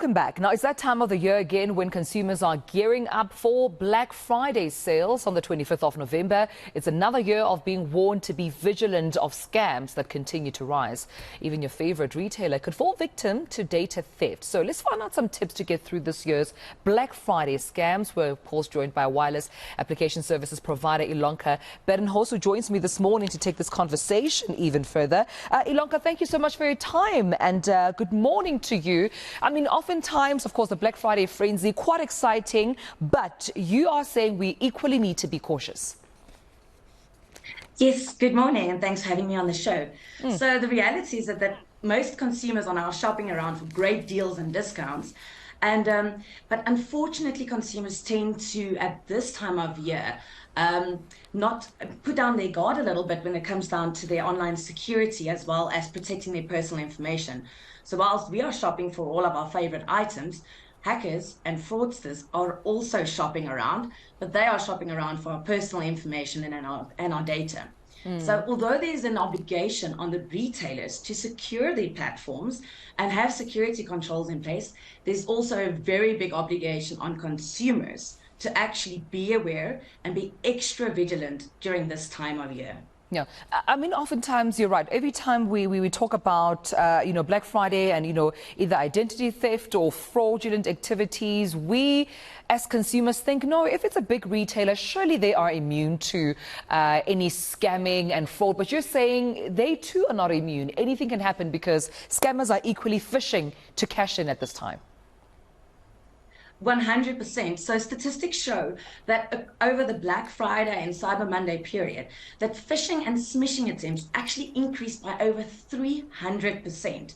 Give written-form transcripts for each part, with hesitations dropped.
Welcome back. Now, it's that time of the year again when consumers are gearing up for Black Friday sales on the 25th of November. It's another year of being warned to be vigilant of scams that continue to rise. Even your favorite retailer could fall victim to data theft. So let's find out some tips to get through this year's Black Friday scams. We're, of course, joined by wireless application services provider Ilonka Badenhorst, who joins me this morning to take this conversation even further. Ilonka, thank you so much for your time and good morning to you. I mean, oftentimes, of course, the Black Friday frenzy, quite exciting, but you are saying we equally need to be cautious. Yes, good morning, and thanks for having me on the show. So the reality is that most consumers are now shopping around for great deals and discounts. And but unfortunately, consumers tend to, at this time of year, not put down their guard a little bit when it comes down to their online security as well as protecting their personal information. So whilst we are shopping for all of our favorite items, hackers and fraudsters are also shopping around, but they are shopping around for our personal information and our data. So although there's an obligation on the retailers to secure their platforms and have security controls in place, there's also a very big obligation on consumers to actually be aware and be extra vigilant during this time of year. Yeah, I mean, oftentimes you're right. Every time we talk about, Black Friday and, either identity theft or fraudulent activities, we as consumers think, no, if it's a big retailer, surely they are immune to any scamming and fraud. But you're saying they too are not immune. Anything can happen because scammers are equally fishing to cash in at this time. 100%. So statistics show that over the Black Friday and Cyber Monday period, that phishing and smishing attempts actually increased by over 300%.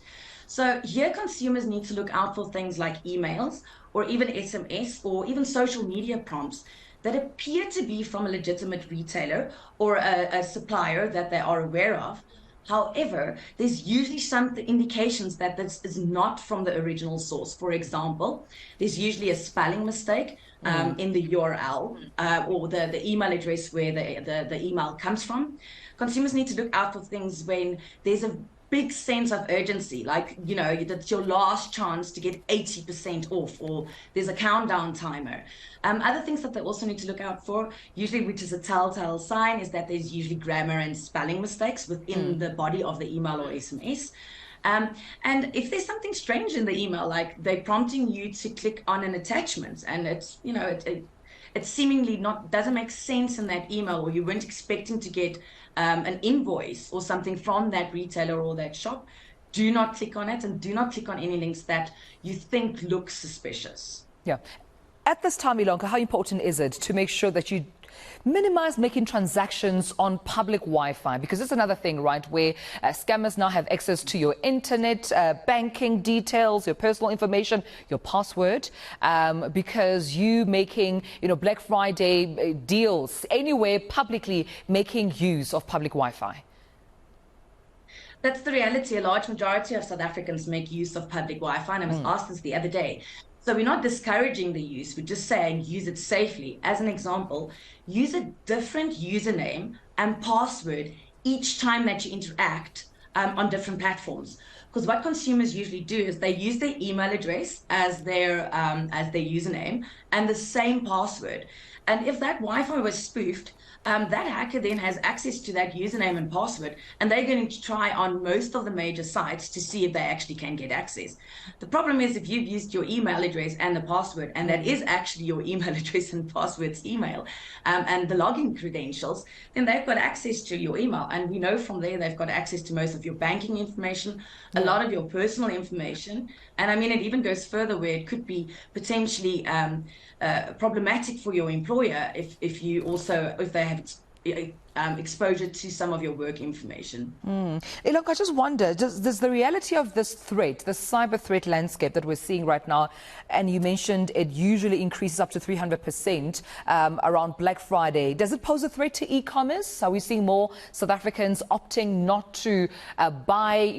So here consumers need to look out for things like emails or even SMS or even social media prompts that appear to be from a legitimate retailer or a supplier that they are aware of. However, there's usually some indications that this is not from the original source. For example, there's usually a spelling mistake in the URL or the email address where the email comes from. Consumers need to look out for things when there's a big sense of urgency, like, that's your last chance to get 80% off, or there's a countdown timer. Other things that they also need to look out for, usually, which is a telltale sign, is that there's usually grammar and spelling mistakes within the body of the email or SMS. And if there's something strange in the email, like they're prompting you to click on an attachment, and it's, it seemingly doesn't make sense in that email, or you weren't expecting to get an invoice or something from that retailer or that shop, do not click on it, and do not click on any links that you think look suspicious. Yeah. At this time, Ilonka, how important is it to make sure that you minimize making transactions on public Wi-Fi? Because it's another thing, right, where scammers now have access to your internet, banking details, your personal information, your password, because you making, Black Friday deals anywhere publicly, making use of public Wi-Fi. That's the reality. A large majority of South Africans make use of public Wi-Fi, and I was asked this the other day. So we're not discouraging the use, we're just saying use it safely. As an example, use a different username and password each time that you interact on different platforms. Because what consumers usually do is they use their email address as their username and the same password. And if that Wi-Fi was spoofed, that hacker then has access to that username and password, and they're going to try on most of the major sites to see if they actually can get access. The problem is if you've used your email address and the password, and that is actually your email address and password's email, and the login credentials, then they've got access to your email. And we know from there they've got access to most of your banking information, a lot of your personal information. And I mean, it even goes further where it could be potentially problematic for your employer if they have exposure to some of your work information. Ilonka, I just wonder, does the reality of this threat, the cyber threat landscape that we're seeing right now, and you mentioned it usually increases up to 300% around Black Friday, does it pose a threat to e-commerce? Are we seeing more South Africans opting not to buy,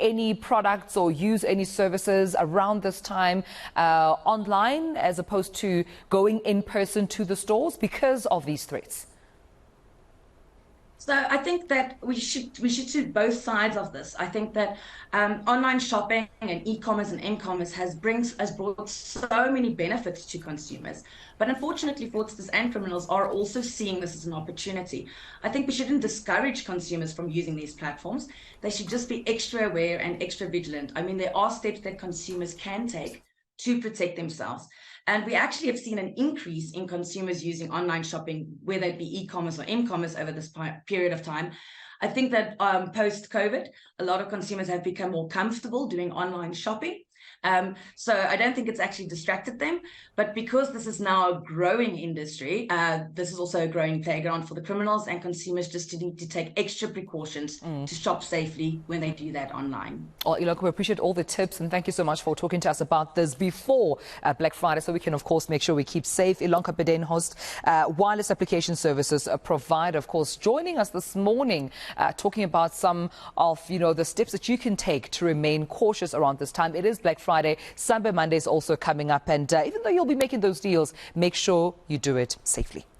any products or use any services around this time online, as opposed to going in person to the stores because of these threats? So I think that we should do both sides of this. I think that online shopping and e-commerce and m-commerce has brought so many benefits to consumers, but unfortunately, fraudsters and criminals are also seeing this as an opportunity. I think we shouldn't discourage consumers from using these platforms. They should just be extra aware and extra vigilant. I mean, there are steps that consumers can take to protect themselves. And we actually have seen an increase in consumers using online shopping, whether it be e-commerce or m-commerce over this period of time. I think that post-COVID, a lot of consumers have become more comfortable doing online shopping. So I don't think it's actually distracted them, but because this is now a growing industry, this is also a growing playground for the criminals and consumers just to need to take extra precautions to shop safely when they do that online. Well, Ilonka, we appreciate all the tips and thank you so much for talking to us about this before Black Friday so we can, of course, make sure we keep safe. Ilonka Badenhorst, wireless application services provider, of course, joining us this morning, talking about some of, the steps that you can take to remain cautious around this time. It is Black Friday. Cyber Monday is also coming up. And even though you'll be making those deals, make sure you do it safely.